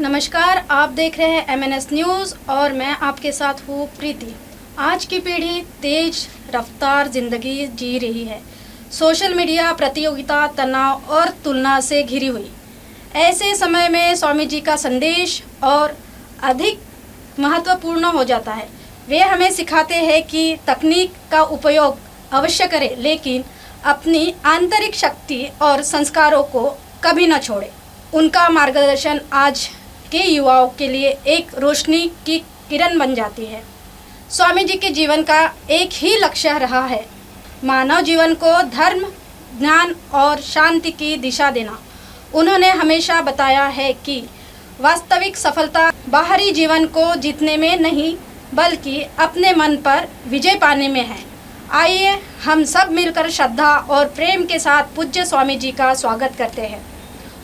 नमस्कार, आप देख रहे हैं MNS न्यूज़ और मैं आपके साथ हूँ प्रीति। आज की पीढ़ी तेज रफ्तार ज़िंदगी जी रही है। सोशल मीडिया, प्रतियोगिता, तनाव और तुलना से घिरी हुई। ऐसे समय में स्वामी जी का संदेश और अधिक महत्वपूर्ण हो जाता है। वे हमें सिखाते हैं कि तकनीक का उपयोग अवश्य करें, लेकिन अपनी आंतरिक शक्ति और संस्कारों को कभी न छोड़ें। उनका मार्गदर्शन आज के युवाओं के लिए एक रोशनी की किरण बन जाती है। स्वामी जी के जीवन का एक ही लक्ष्य रहा है, मानव जीवन को धर्म, ज्ञान और शांति की दिशा देना। उन्होंने हमेशा बताया है कि वास्तविक सफलता बाहरी जीवन को जीतने में नहीं, बल्कि अपने मन पर विजय पाने में है। आइए हम सब मिलकर श्रद्धा और प्रेम के साथ पूज्य स्वामी जी का स्वागत करते हैं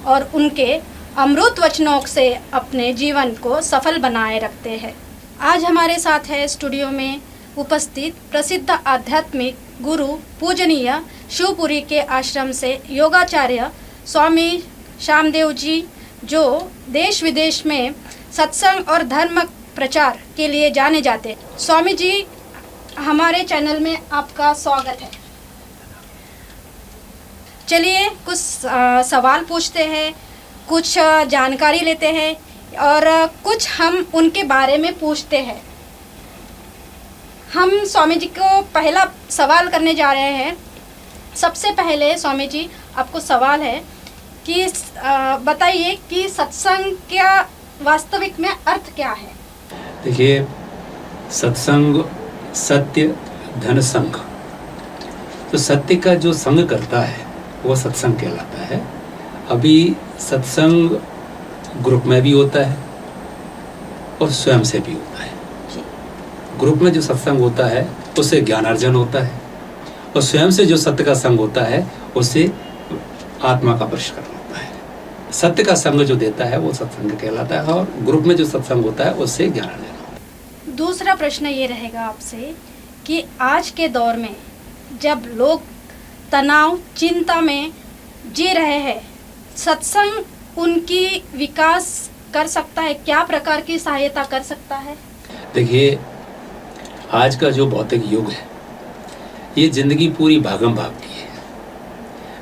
और उनके अमृत वचनों से अपने जीवन को सफल बनाए रखते हैं। आज हमारे साथ है स्टूडियो में उपस्थित प्रसिद्ध आध्यात्मिक गुरु पूजनीय शिवपुरी के आश्रम से योगाचार्य स्वामी श्यामदेव जी, जो देश विदेश में सत्संग और धर्म प्रचार के लिए जाने जाते हैं। स्वामी जी, हमारे चैनल में आपका स्वागत है। चलिए कुछ सवाल पूछते हैं, कुछ जानकारी लेते हैं और कुछ हम उनके बारे में पूछते हैं। हम स्वामी जी को पहला सवाल करने जा रहे हैं। सबसे पहले स्वामी जी, आपको सवाल है कि बताइए कि सत्संग क्या वास्तविक में अर्थ क्या है? देखिए, सत्संग सत्य धन संग, तो सत्य का जो संग करता है वो सत्संग कहलाता है। अभी सत्संग ग्रुप में भी होता है और स्वयं से भी होता है। ग्रुप में जो सत्संग होता है उससे ज्ञानार्जन होता है और स्वयं से जो सत्य का संग होता है उससे आत्मा का परिष्करण होता है। सत्य का संग जो देता है वो सत्संग कहलाता है और ग्रुप में जो सत्संग होता है उससे ज्ञानार्जन होता है। दूसरा प्रश्न ये रहेगा आपसे कि आज के दौर में जब लोग तनाव, चिंता में जी रहे हैं, सत्संग उनकी विकास कर सकता है? क्या प्रकार की सहायता कर सकता है? देखिए, आज का जो भौतिक युग है ये जिंदगी पूरी भागम भाग की है।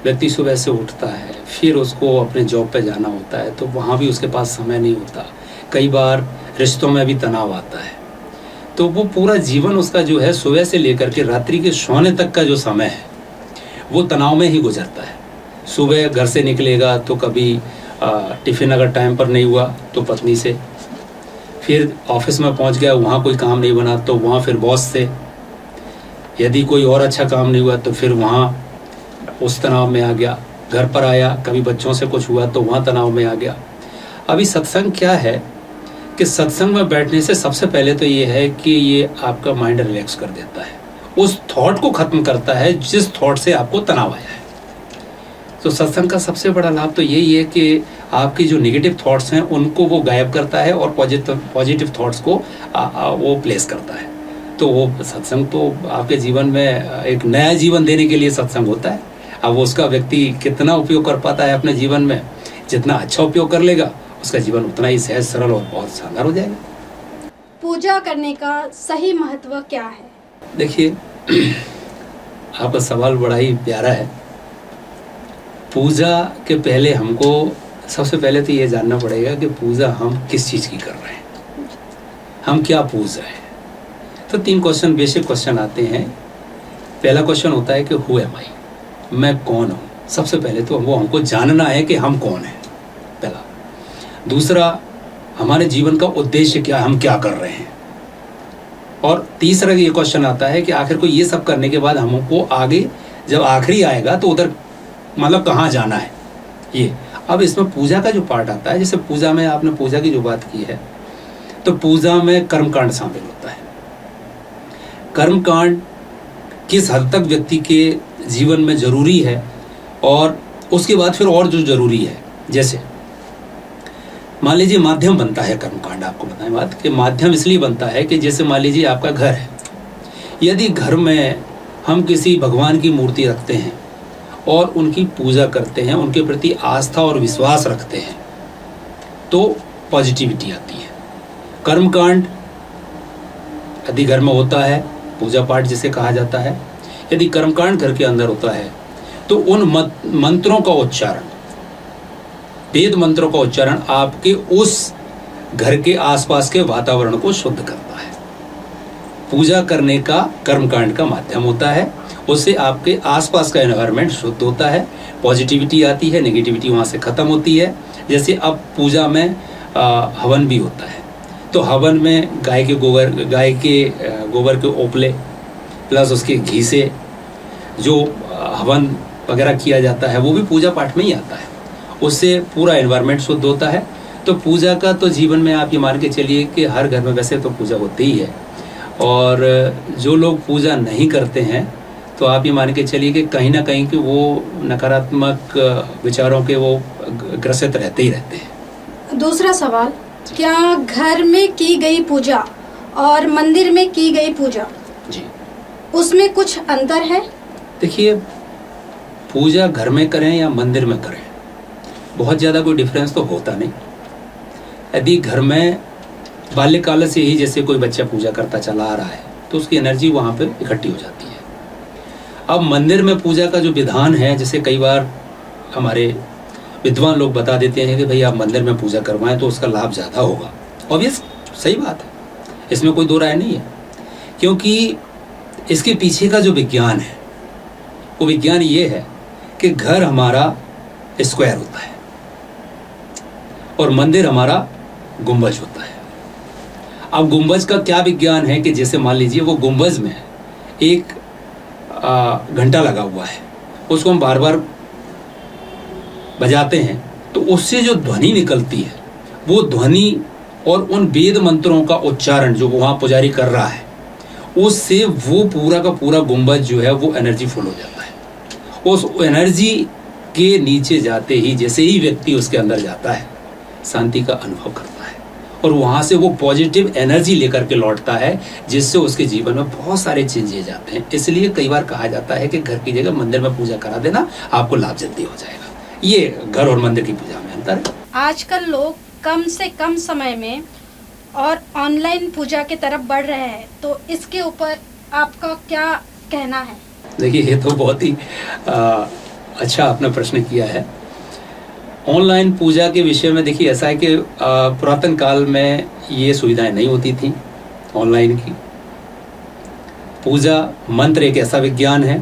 व्यक्ति सुबह से उठता है, फिर उसको अपने जॉब पे जाना होता है, तो वहाँ भी उसके पास समय नहीं होता। कई बार रिश्तों में भी तनाव आता है, तो वो पूरा जीवन उसका जो है सुबह से लेकर के रात्रि के सोने तक का जो समय है वो तनाव में ही गुजरता है। सुबह घर से निकलेगा तो कभी टिफ़िन अगर टाइम पर नहीं हुआ तो पत्नी से, फिर ऑफिस में पहुंच गया, वहाँ कोई काम नहीं बना तो वहाँ फिर बॉस से, यदि कोई और अच्छा काम नहीं हुआ तो फिर वहाँ उस तनाव में आ गया। घर पर आया, कभी बच्चों से कुछ हुआ तो वहाँ तनाव में आ गया। अभी सत्संग क्या है कि सत्संग में बैठने से सबसे पहले तो ये है कि ये आपका माइंड रिलैक्स कर देता है, उस थॉट को ख़त्म करता है जिस थॉट से आपको तनाव आया है। तो सत्संग का सबसे बड़ा लाभ तो यही है कि आपकी जो नेगेटिव थॉट्स हैं उनको वो गायब करता है और पॉजिटिव थॉट्स को वो प्लेस करता है। तो वो सत्संग तो आपके जीवन में एक नया जीवन देने के लिए सत्संग होता है। अब वो उसका व्यक्ति कितना उपयोग कर पाता है अपने जीवन में, जितना अच्छा उपयोग कर लेगा उसका जीवन उतना ही सहज, सरल और बहुत शानदार हो जाएगा। पूजा करने का सही महत्व क्या है? देखिए, आपका सवाल बड़ा ही प्यारा है। पूजा के पहले हमको सबसे पहले तो ये जानना पड़ेगा कि पूजा हम किस चीज़ की कर रहे हैं, हम क्या पूज रहे हैं। तो 3 क्वेश्चन, बेसिक क्वेश्चन आते हैं। पहला क्वेश्चन होता है कि हु एम आई, मैं कौन हूँ। सबसे पहले तो वो हमको जानना है कि हम कौन हैं, पहला। दूसरा, हमारे जीवन का उद्देश्य क्या है, हम क्या कर रहे हैं। और तीसरा ये क्वेश्चन आता है कि आखिर को ये सब करने के बाद हमको आगे जब आखिरी आएगा तो उधर मतलब कहाँ जाना है ये। अब इसमें पूजा का जो पार्ट आता है, जैसे पूजा में आपने पूजा की जो बात की है, तो पूजा में कर्मकांड शामिल होता है। कर्मकांड किस हद तक व्यक्ति के जीवन में ज़रूरी है और उसके बाद फिर और जो ज़रूरी है, जैसे मान लीजिए माध्यम बनता है कर्मकांड। आपको बताएं बात कि माध्यम इसलिए बनता है कि जैसे मान लीजिए आपका घर है, यदि घर में हम किसी भगवान की मूर्ति रखते हैं और उनकी पूजा करते हैं, उनके प्रति आस्था और विश्वास रखते हैं, तो पॉजिटिविटी आती है। कर्मकांड यदि घर में होता है, पूजा पाठ जिसे कहा जाता है, यदि कर्मकांड घर के अंदर होता है तो उन मंत्रों का उच्चारण, वेद मंत्रों का उच्चारण आपके उस घर के आसपास के वातावरण को शुद्ध करता है। पूजा करने का कर्मकांड का माध्यम होता है, उससे आपके आसपास का एनवायरनमेंट शुद्ध होता है, पॉजिटिविटी आती है, नेगेटिविटी वहाँ से खत्म होती है। जैसे अब पूजा में हवन भी होता है, तो हवन में गाय के गोबर के ओपले प्लस उसके घी से जो हवन वगैरह किया जाता है वो भी पूजा पाठ में ही आता है, उससे पूरा एनवायरनमेंट शुद्ध होता है। तो पूजा का तो जीवन में आप ये मान के चलिए कि हर घर में वैसे तो पूजा होती ही है, और जो लोग पूजा नहीं करते हैं तो आप ये मान के चलिए कि कहीं ना कहीं कि वो नकारात्मक विचारों के वो ग्रसित रहते ही रहते हैं। दूसरा सवाल, क्या घर में की गई पूजा और मंदिर में की गई पूजा जी, उसमें कुछ अंतर है? देखिए, पूजा घर में करें या मंदिर में करें, बहुत ज़्यादा कोई डिफरेंस तो होता नहीं। यदि घर में बाल्यकाल से ही जैसे कोई बच्चा पूजा करता चला आ रहा है तो उसकी एनर्जी वहाँ पे इकट्ठी हो जाती है। अब मंदिर में पूजा का जो विधान है, जैसे कई बार हमारे विद्वान लोग बता देते हैं कि भाई आप मंदिर में पूजा करवाएं तो उसका लाभ ज़्यादा होगा। ऑब्वियस सही बात है, इसमें कोई दो राय नहीं है, क्योंकि इसके पीछे का जो विज्ञान है वो विज्ञान ये है कि घर हमारा स्क्वायर होता है और मंदिर हमारा गुंबज होता है। अब गुंबज का क्या विज्ञान है कि जैसे मान लीजिए वो गुंबज में एक घंटा लगा हुआ है, उसको हम बार बार बजाते हैं तो उससे जो ध्वनि निकलती है वो ध्वनि और उन वेद मंत्रों का उच्चारण जो वहाँ पुजारी कर रहा है, उससे वो पूरा का पूरा गुंबज जो है वो एनर्जी फुल हो जाता है। उस एनर्जी के नीचे जाते ही जैसे ही व्यक्ति उसके अंदर जाता है, शांति का अनुभव करता है और वहाँ से वो पॉजिटिव एनर्जी लेकर के लौटता है, जिससे उसके जीवन में बहुत सारे चेंजेस आते हैं। इसलिए कई बार कहा जाता है कि घर की जगह मंदिर में पूजा करा देना, आपको लाभ जल्दी हो जाएगा। ये घर और मंदिर की पूजा में अंतर है। आजकल लोग कम से कम समय में और ऑनलाइन पूजा की तरफ बढ़ रहे हैं, तो इसके ऊपर आपका क्या कहना है? देखिए, ये तो बहुत ही अच्छा आपने प्रश्न किया है। ऑनलाइन पूजा के विषय में देखिए ऐसा है कि पुरातन काल में ये सुविधाएं नहीं होती थी ऑनलाइन की। पूजा मंत्र एक ऐसा विज्ञान है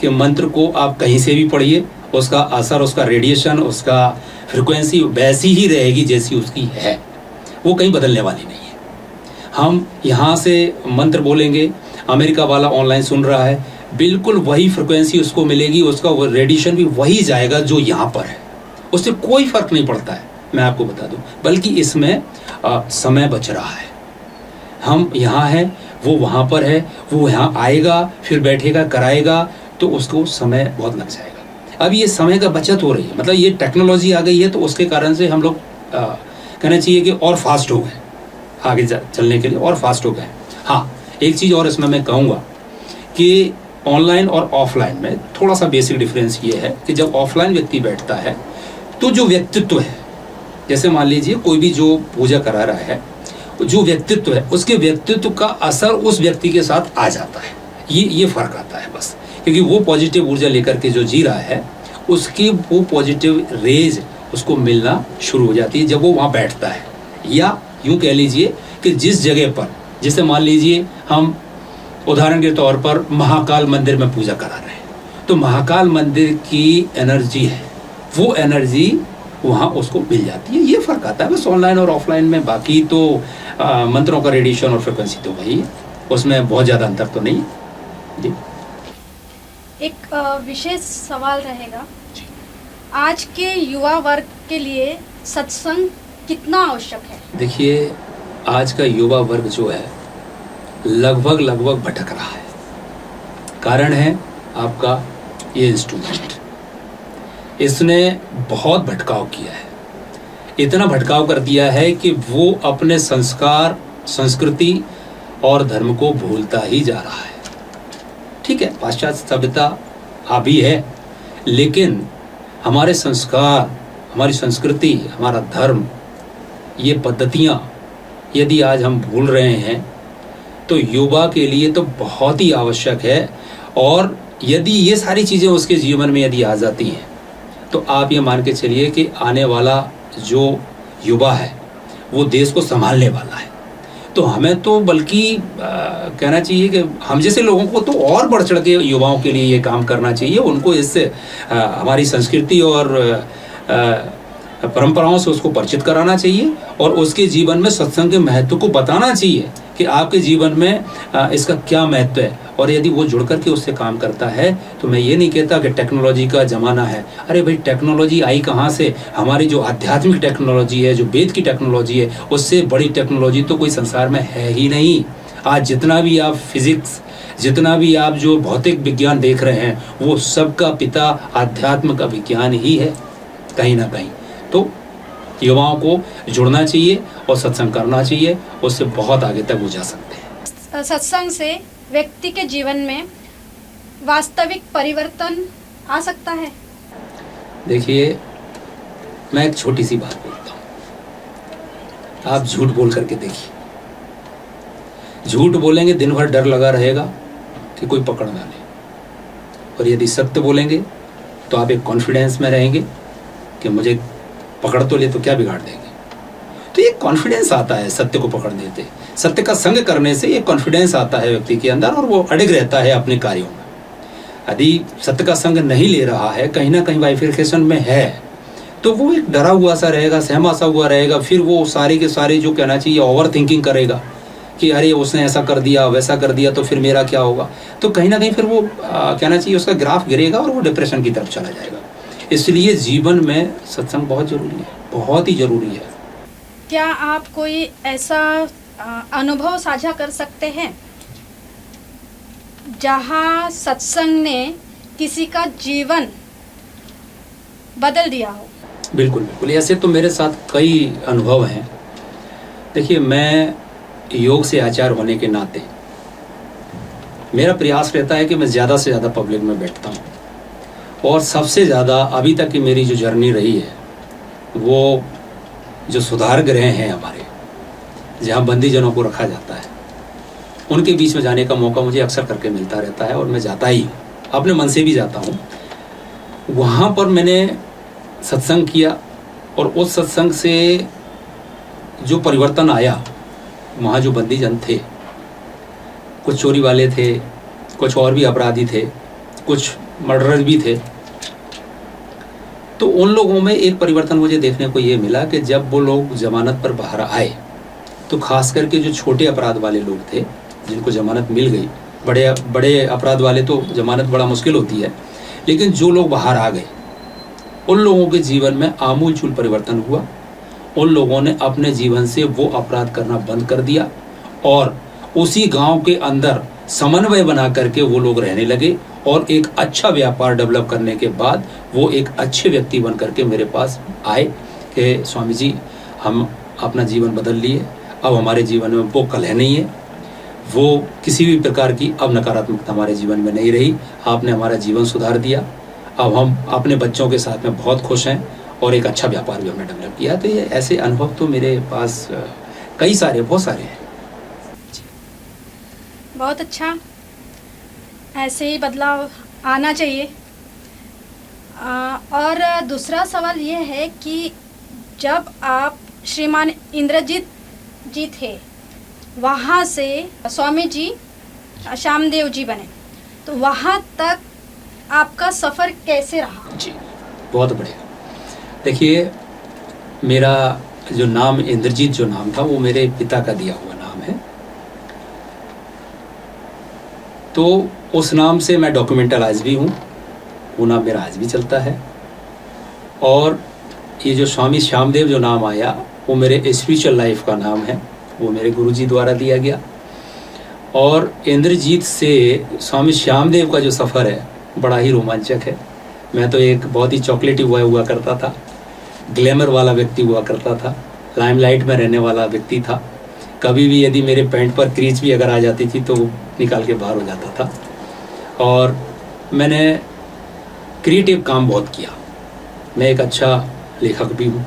कि मंत्र को आप कहीं से भी पढ़िए, उसका असर, उसका रेडिएशन, उसका फ्रिक्वेंसी वैसी ही रहेगी जैसी उसकी है, वो कहीं बदलने वाली नहीं है। हम यहाँ से मंत्र बोलेंगे, अमेरिका वाला ऑनलाइन सुन रहा है, बिल्कुल वही फ्रिक्वेंसी उसको मिलेगी, उसका वो रेडिएशन भी वही जाएगा जो यहाँ पर है, उससे कोई फर्क नहीं पड़ता है, मैं आपको बता दूं। बल्कि इसमें समय बच रहा है। हम यहाँ हैं, वो वहाँ पर है, वो यहाँ आएगा, फिर बैठेगा, कराएगा, तो उसको समय बहुत लग जाएगा। अब ये समय का बचत हो रही है, मतलब ये टेक्नोलॉजी आ गई है, तो उसके कारण से हम लोग कहना चाहिए कि और फास्ट हो गए, आगे चलने के लिए और फास्ट हो गए। हाँ, एक चीज़ और इसमें मैं कहूँगा कि ऑनलाइन और ऑफलाइन में थोड़ा सा बेसिक डिफरेंस ये है कि जब ऑफलाइन व्यक्ति बैठता है तो जो व्यक्तित्व है, जैसे मान लीजिए कोई भी जो पूजा करा रहा है, जो व्यक्तित्व है, उसके व्यक्तित्व का असर उस व्यक्ति के साथ आ जाता है। ये फर्क आता है बस, क्योंकि वो पॉजिटिव ऊर्जा लेकर के जो जी रहा है, उसकी वो पॉजिटिव रेज उसको मिलना शुरू हो जाती है जब वो वहाँ बैठता है। या यूँ कह लीजिए कि जिस जगह पर, जैसे मान लीजिए हम उदाहरण के तौर पर महाकाल मंदिर में पूजा करा रहे हैं, तो महाकाल मंदिर की एनर्जी है, वो एनर्जी वहाँ उसको मिल जाती है। ये फ़र्क आता है बस ऑनलाइन और ऑफलाइन में। बाकी तो मंत्रों का रेडिएशन और फ्रिक्वेंसी तो वही है, उसमें बहुत ज़्यादा अंतर तो नहीं जी। एक विशेष सवाल रहेगा, आज के युवा वर्ग के लिए सत्संग कितना आवश्यक है? देखिए, आज का युवा वर्ग जो है लगभग भटक रहा है। कारण है आपका ये इंस्ट्रूमेंट, इसने बहुत भटकाव किया है, इतना भटकाव कर दिया है कि वो अपने संस्कार, संस्कृति और धर्म को भूलता ही जा रहा है। ठीक है, पाश्चात्य सभ्यता हावी है, लेकिन हमारे संस्कार, हमारी संस्कृति, हमारा धर्म, ये पद्धतियाँ यदि आज हम भूल रहे हैं तो युवा के लिए तो बहुत ही आवश्यक है। और यदि ये सारी चीज़ें उसके जीवन में यदि आ जाती हैं तो आप ये मान के चलिए कि आने वाला जो युवा है वो देश को संभालने वाला है। तो हमें तो बल्कि कहना चाहिए कि हम जैसे लोगों को तो और बढ़ चढ़ के युवाओं के लिए ये काम करना चाहिए। उनको इससे हमारी संस्कृति और परंपराओं से उसको परिचित कराना चाहिए और उसके जीवन में सत्संग के महत्व को बताना चाहिए कि आपके जीवन में इसका क्या महत्व है। और यदि वो जुड़ करके उससे काम करता है तो मैं ये नहीं कहता कि टेक्नोलॉजी का ज़माना है। अरे भाई, टेक्नोलॉजी आई कहाँ से? हमारी जो आध्यात्मिक टेक्नोलॉजी है, जो वेद की टेक्नोलॉजी है, उससे बड़ी टेक्नोलॉजी तो कोई संसार में है ही नहीं। आज जितना भी आप फिजिक्स, जितना भी आप जो भौतिक विज्ञान देख रहे हैं, वो सबका पिता आध्यात्म का विज्ञान ही है कहीं ना कहीं। तो युवाओं को जुड़ना चाहिए और सत्संग करना चाहिए, उससे बहुत आगे तक वो जा सकते हैं। सत्संग से व्यक्ति के जीवन में वास्तविक परिवर्तन आ सकता है। देखिए, मैं एक छोटी सी बात बोलता हूँ, आप झूठ बोल करके देखिए। झूठ बोलेंगे दिन भर डर लगा रहेगा कि कोई पकड़ ना ले, और यदि सत्य बोलेंगे तो आप एक कॉन्फिडेंस में रहेंगे कि मुझे पकड़ तो ले तो क्या बिगाड़ देंगे। तो ये कॉन्फिडेंस आता है सत्य को पकड़ देते, सत्य का संग करने से ये कॉन्फिडेंस आता है व्यक्ति के अंदर और वो अड़िग रहता है अपने कार्यों में। यदि सत्य का संग नहीं ले रहा है, कहीं ना कहीं बाइफिकेशन में है, तो वो एक डरा हुआ सा रहेगा, सहमा सा हुआ रहेगा। फिर वो सारे के सारे जो कहना चाहिए ओवर थिंकिंग करेगा कि अरे उसने ऐसा कर दिया, वैसा कर दिया, तो फिर मेरा क्या होगा। तो कहीं ना कहीं फिर वो कहना चाहिए उसका ग्राफ गिरेगा और वो डिप्रेशन की तरफ चला जाएगा। इसलिए जीवन में सत्संग बहुत जरूरी है, बहुत ही जरूरी है। क्या आप कोई ऐसा अनुभव साझा कर सकते हैं जहां सत्संग ने किसी का जीवन बदल दिया हो? बिल्कुल बिल्कुल, ऐसे तो मेरे साथ कई अनुभव हैं। देखिए, मैं योग से आचार्य होने के नाते मेरा प्रयास रहता है कि मैं ज़्यादा से ज़्यादा पब्लिक में बैठता हूँ, और सबसे ज़्यादा अभी तक की मेरी जो जर्नी रही है वो जो सुधार गृह हैं हमारे, जहाँ बंदीजनों को रखा जाता है, उनके बीच में जाने का मौका मुझे अक्सर करके मिलता रहता है और मैं जाता ही हूँ, अपने मन से भी जाता हूँ। वहाँ पर मैंने सत्संग किया और उस सत्संग से जो परिवर्तन आया, वहाँ जो बंदीजन थे, कुछ चोरी वाले थे, कुछ और भी अपराधी थे, कुछ मर्डरर भी थे, तो उन लोगों में एक परिवर्तन मुझे देखने को ये मिला कि जब वो लोग जमानत पर बाहर आए तो खास करके जो छोटे अपराध वाले लोग थे जिनको जमानत मिल गई, बड़े अपराध वाले तो जमानत बड़ा मुश्किल होती है, लेकिन जो लोग बाहर आ गए उन लोगों के जीवन में आमूलचूल परिवर्तन हुआ। उन लोगों ने अपने जीवन से वो अपराध करना बंद कर दिया और उसी गांव के अंदर समन्वय बना करके वो लोग रहने लगे और एक अच्छा व्यापार डेवलप करने के बाद वो एक अच्छे व्यक्ति बन करके मेरे पास आए कि स्वामी जी, हम अपना जीवन बदल लिए, अब हमारे जीवन में वो कलह नहीं है, वो किसी भी प्रकार की अब नकारात्मकता हमारे जीवन में नहीं रही, आपने हमारा जीवन सुधार दिया, अब हम अपने बच्चों के साथ में बहुत खुश हैं और एक अच्छा व्यापार भी हमने डेवलप किया। तो ये ऐसे अनुभव तो मेरे पास कई सारे, बहुत सारे हैं। बहुत अच्छा, ऐसे ही बदलाव आना चाहिए। और दूसरा सवाल ये है कि जब आप श्रीमान इंद्रजीत जी थे, वहाँ से स्वामी जी श्यामदेव जी बने, तो वहाँ तक आपका सफ़र कैसे रहा? जी, बहुत बढ़िया। देखिए, मेरा जो नाम इंद्रजीत जो नाम था वो मेरे पिता का दिया हुआ नाम है, तो उस नाम से मैं डॉक्यूमेंटलाइज भी हूँ, वो नाम मेरा आज भी चलता है। और ये जो स्वामी श्यामदेव जो नाम आया वो मेरे स्पिरिचुअल लाइफ का नाम है, वो मेरे गुरुजी द्वारा दिया गया। और इंद्रजीत से स्वामी श्यामदेव का जो सफ़र है बड़ा ही रोमांचक है। मैं तो एक बहुत ही चॉकलेटी बॉय हुआ करता था, ग्लैमर वाला व्यक्ति हुआ करता था, लाइमलाइट में रहने वाला व्यक्ति था। कभी भी यदि मेरे पैंट पर क्रीच भी अगर आ जाती थी तो निकाल के बाहर हो जाता था। और मैंने क्रिएटिव काम बहुत किया, मैं एक अच्छा लेखक भी हूँ,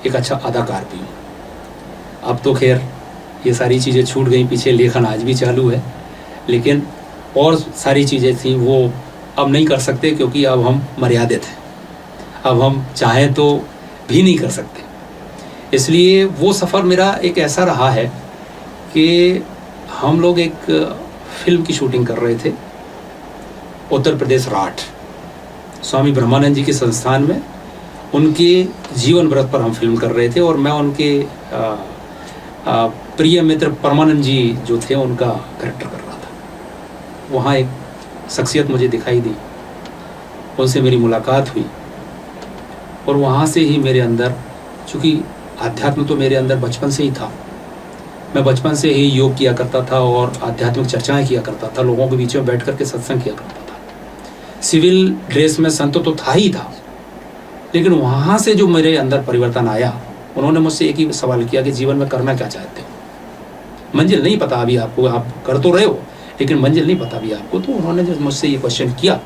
एक अच्छा अदाकार भी हूँ। अब तो खैर ये सारी चीज़ें छूट गई पीछे, लेखन आज भी चालू है, लेकिन और सारी चीज़ें थी वो अब नहीं कर सकते, क्योंकि अब हम मर्यादित हैं, अब हम चाहें तो भी नहीं कर सकते। इसलिए वो सफ़र मेरा एक ऐसा रहा है कि हम लोग एक फिल्म की शूटिंग कर रहे थे उत्तर प्रदेश राठ, स्वामी ब्रह्मानंद जी के संस्थान में, उनके जीवन व्रत पर हम फिल्म कर रहे थे, और मैं उनके प्रिय मित्र परमानंद जी जो थे उनका कैरेक्टर कर रहा था। वहाँ एक शख्सियत मुझे दिखाई दी, उनसे मेरी मुलाकात हुई, और वहाँ से ही मेरे अंदर, चूँकि आध्यात्म तो मेरे अंदर बचपन से ही था, मैं बचपन से ही योग किया करता था और आध्यात्मिक चर्चाएं किया करता था, लोगों के बीच में बैठ कर के सत्संग किया करता था। सिविल ड्रेस में संत तो था ही था, लेकिन वहाँ से जो मेरे अंदर परिवर्तन आया, उन्होंने मुझसे एक ही सवाल किया कि जीवन में करना क्या चाहते हो, मंजिल नहीं पता अभी आपको, आप कर तो रहे हो लेकिन मंजिल नहीं पता अभी आपको। तो उन्होंने जब मुझसे ये क्वेश्चन किया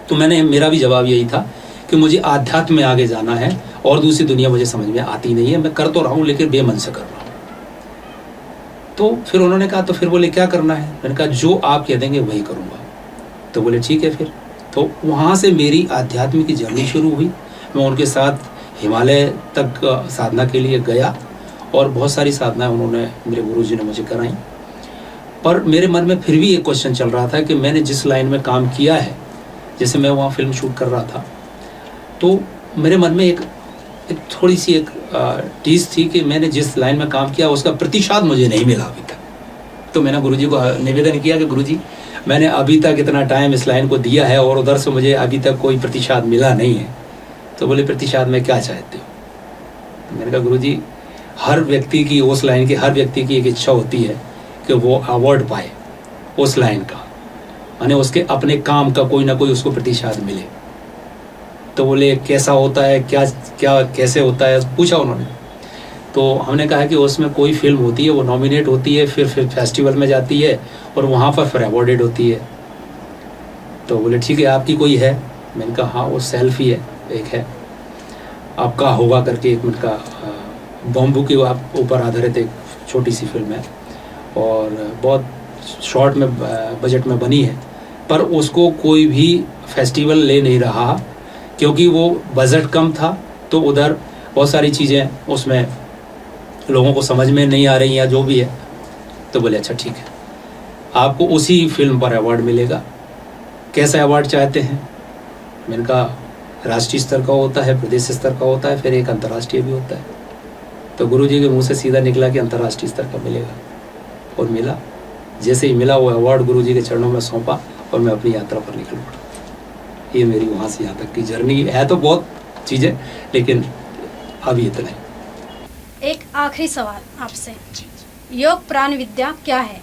तो मेरा भी जवाब यही था कि मुझे आध्यात्म में आगे जाना है और दूसरी दुनिया मुझे समझ में आती नहीं है, मैं कर तो रहा हूँ लेकिन बेमन से कर रहा हूँ। तो फिर उन्होंने कहा, तो फिर बोले क्या करना है? मैंने कहा जो आप कह देंगे वही करूँगा। तो बोले ठीक है फिर। तो वहाँ से मेरी आध्यात्म की जर्नी शुरू हुई। मैं उनके साथ हिमालय तक साधना के लिए गया और बहुत सारी साधनाएं उन्होंने, मेरे गुरुजी ने मुझे कराई। पर मेरे मन में फिर भी एक क्वेश्चन चल रहा था कि मैंने जिस लाइन में काम किया है, जैसे मैं वहाँ फिल्म शूट कर रहा था, तो मेरे मन में एक थोड़ी सी एक टीस थी कि मैंने जिस लाइन में काम किया उसका प्रतिशत मुझे नहीं मिला अभी तक। तो मैंने गुरुजी को निवेदन किया कि गुरुजी, मैंने अभी तक इतना टाइम इस लाइन को दिया है और उधर से मुझे अभी तक कोई प्रतिशत मिला नहीं है। तो बोले प्रतिशत में क्या चाहते हो? तो मैंने कहा गुरुजी, हर व्यक्ति की, उस लाइन की हर व्यक्ति की एक इच्छा होती है कि वो अवार्ड पाए उस लाइन का, यानी उसके अपने काम का कोई ना कोई उसको प्रतिशत मिले। तो बोले कैसा होता है, क्या क्या कैसे होता है, पूछा उन्होंने। तो हमने कहा कि उसमें कोई फिल्म होती है, वो नॉमिनेट होती है, फिर फेस्टिवल में जाती है और वहाँ पर फिर अवॉर्डेड होती है। तो बोले ठीक है, आपकी कोई है? मैंने कहा हाँ, वो सेल्फ ही है, एक है आपका होगा करके, 1 मिनट का बॉम्बू के ऊपर आधारित एक छोटी सी फिल्म है और बहुत शॉर्ट में बजट में बनी है, पर उसको कोई भी फेस्टिवल ले नहीं रहा क्योंकि वो बजट कम था। तो उधर बहुत सारी चीज़ें उसमें लोगों को समझ में नहीं आ रही या जो भी है। तो बोले अच्छा ठीक है, आपको उसी फिल्म पर अवार्ड मिलेगा। कैसा अवार्ड चाहते हैं? मैंने कहा राष्ट्रीय स्तर का होता है, प्रदेश स्तर का होता है, फिर एक अंतर्राष्ट्रीय भी होता है। तो गुरुजी के मुंह से सीधा निकला कि अंतर्राष्ट्रीय स्तर का मिलेगा, और मिला। जैसे ही मिला वो अवार्ड गुरुजी के चरणों में सौंपा और मैं अपनी यात्रा पर निकल पड़ा। ये मेरी वहाँ से यहाँ तक की जर्नी है। तो बहुत चीज़ें, लेकिन अभी इतना ही। एक आखिरी सवाल आपसे, योग प्राण विद्या क्या है?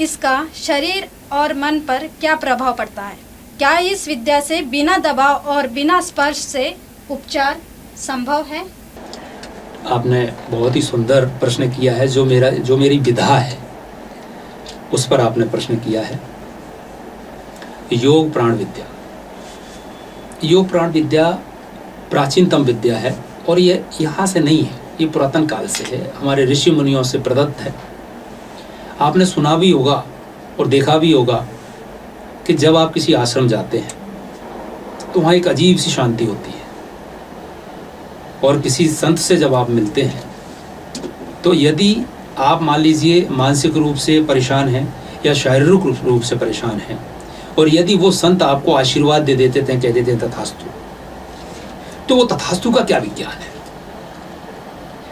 इसका शरीर और मन पर क्या प्रभाव पड़ता है? क्या इस विद्या से बिना दबाव और बिना स्पर्श से उपचार संभव है? आपने बहुत ही सुंदर प्रश्न किया है। जो मेरी विधा है उस पर आपने प्रश्न किया है। योग प्राण विद्या, योग प्राण विद्या प्राचीनतम विद्या है और ये यहाँ से नहीं है, ये पुरातन काल से है, हमारे ऋषि मुनियों से प्रदत्त है। आपने सुना भी होगा और देखा भी होगा कि जब आप किसी आश्रम जाते हैं तो वहाँ एक अजीब सी शांति होती है, और किसी संत से जब आप मिलते हैं तो यदि आप मान लीजिए मानसिक रूप से परेशान हैं या शारीरिक रूप से परेशान हैं, और यदि वो संत आपको आशीर्वाद दे देते थे, कह देते तथास्तु, तो वो तथास्तु का क्या विज्ञान है?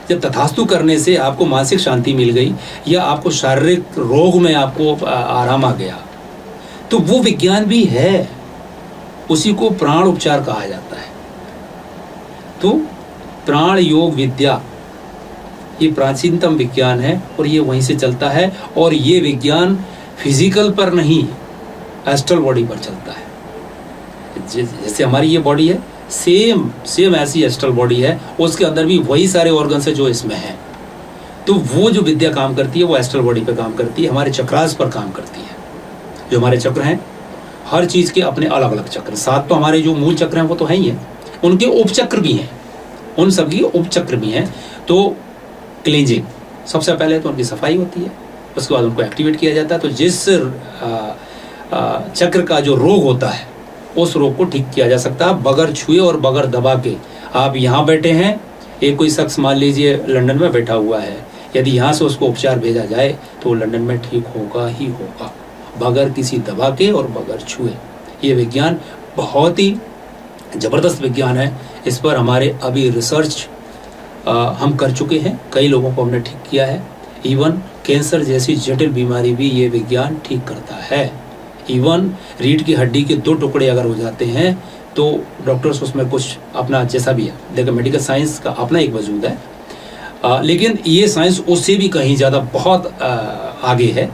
जब तथास्तु करने से आपको मानसिक शांति मिल गई या आपको शारीरिक रोग में आपको आराम आ गया, तो वो विज्ञान भी है, उसी को प्राण उपचार कहा जाता है। तो प्राण योग विद्या ये प्राचीनतम विज्ञान है और ये वहीं से चलता है, और ये विज्ञान फिजिकल पर नहीं, एस्ट्रल बॉडी पर चलता है। जैसे हमारी ये बॉडी है, सेम ऐसी एस्ट्रल बॉडी है, उसके अंदर भी वही सारे ऑर्गन्स है जो इसमें है। तो वो जो विद्या काम करती है वो एस्ट्रल बॉडी पे काम करती है, हमारे चक्रास पर काम करती है। जो हमारे चक्र हैं, हर चीज़ के अपने अलग अलग चक्र, 7 तो हमारे जो मूल चक्र हैं वो तो है ही हैं, उनके उपचक्र भी हैं। उन सबकी उपचक्र भी हैं। तो क्लींजिंग, सबसे पहले तो उनकी सफाई होती है, उसके बाद उनको एक्टिवेट किया जाता है। तो जिस चक्र का जो रोग होता है उस रोग को ठीक किया जा सकता है बगैर छुए और बगैर दबा के। आप यहाँ बैठे हैं, एक कोई शख्स मान लीजिए लंदन में बैठा हुआ है, यदि यहाँ से उसको उपचार भेजा जाए तो वो लंदन में ठीक होगा ही होगा, बगैर किसी दवा के और बगैर छुए। ये विज्ञान बहुत ही ज़बरदस्त विज्ञान है। इस पर हमारे अभी रिसर्च हम कर चुके हैं, कई लोगों को हमने ठीक किया है। इवन कैंसर जैसी जटिल बीमारी भी ये विज्ञान ठीक करता है। इवन रीढ़ की हड्डी के 2 टुकड़े अगर हो जाते हैं तो डॉक्टर्स उसमें कुछ अपना जैसा भी है, देखो मेडिकल साइंस का अपना एक वजूद है, लेकिन ये साइंस उससे भी कहीं ज़्यादा बहुत आगे है,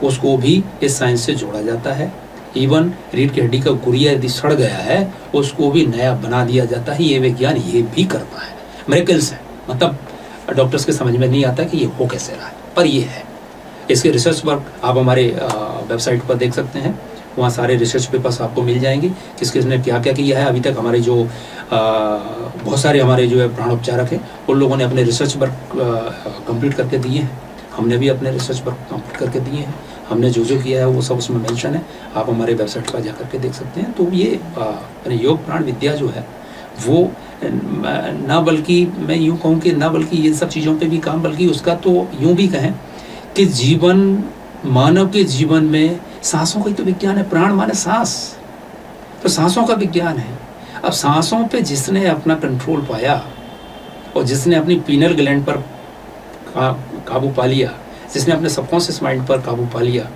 उसको भी इस साइंस से जोड़ा जाता है। इवन रीढ़ की हड्डी का गुरिया यदि सड़ गया है उसको भी नया बना दिया जाता है। ये विज्ञान ये भी करता है। मिरेकल्स है, मतलब डॉक्टर्स के समझ में नहीं आता कि ये हो कैसे रहा है, पर ये है। इसके रिसर्च वर्क आप हमारे वेबसाइट पर देख सकते हैं, वहाँ सारे रिसर्च पेपर्स आपको मिल जाएंगे किस किसने क्या क्या किया है। अभी तक हमारे जो बहुत सारे हमारे जो है प्राणोपचारक हैं उन लोगों ने अपने रिसर्च वर्क कंप्लीट करके दिए हैं, हमने भी अपने रिसर्च वर्क कंप्लीट करके दिए हैं। हमने जो जो किया है वो सब उसमें मेंशन है, आप हमारे वेबसाइट पर जा करके देख सकते हैं। तो ये योग प्राण विद्या जो है वो ना बल्कि मैं यूँ कहूँ कि ना बल्कि ये सब चीज़ों पे भी काम, बल्कि उसका तो यूँ भी कहें कि जीवन, मानव के जीवन में सांसों का ही तो विज्ञान है। प्राण माने सांस, तो सांसों का विज्ञान है। अब सांसों पे जिसने अपना कंट्रोल पाया और जिसने अपनी पीनल ग्लैंड पर काबू पा लिया, जिसने अपने सबकॉन्शियस माइंड पर काबू पा लिया,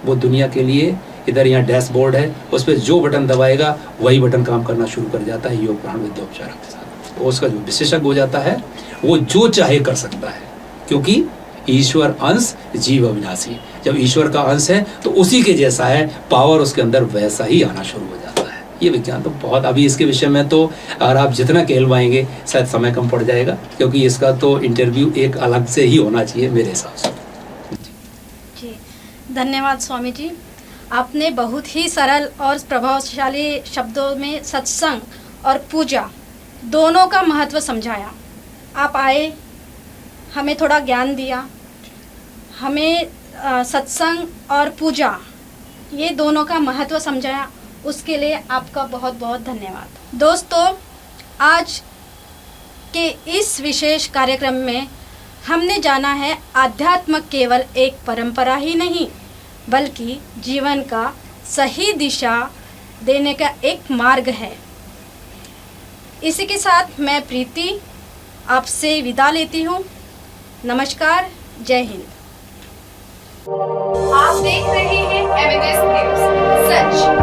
वो दुनिया के लिए इधर यहाँ डैशबोर्ड है, उस पर जो बटन दबाएगा वही बटन काम करना शुरू कर जाता है योग प्राण विद्या उपचारक के साथ। तो उसका जो विशेषज्ञ हो जाता है वो जो चाहे कर सकता है, क्योंकि ईश्वर अंश जीव अविनाशी। जब ईश्वर का अंश है तो उसी के जैसा है, पावर उसके अंदर वैसा ही आना शुरू हो जाता है। ये विज्ञान तो बहुत, अभी इसके विषय में तो अगर आप जितना कहलवाएंगे शायद समय कम पड़ जाएगा, क्योंकि इसका तो इंटरव्यू एक अलग से ही होना चाहिए मेरे हिसाब से। जी धन्यवाद स्वामी जी, आपने बहुत ही सरल और प्रभावशाली शब्दों में सत्संग और पूजा दोनों का महत्व समझाया। आप आए, हमें थोड़ा ज्ञान दिया, हमें सत्संग और पूजा ये दोनों का महत्व समझाया, उसके लिए आपका बहुत बहुत धन्यवाद। दोस्तों, आज के इस विशेष कार्यक्रम में हमने जाना है आध्यात्म केवल एक परंपरा ही नहीं बल्कि जीवन का सही दिशा देने का एक मार्ग है। इसी के साथ मैं प्रीति आपसे विदा लेती हूँ। नमस्कार, जय हिंद। आप देख रहे हैं एमएनएस न्यूज़, सच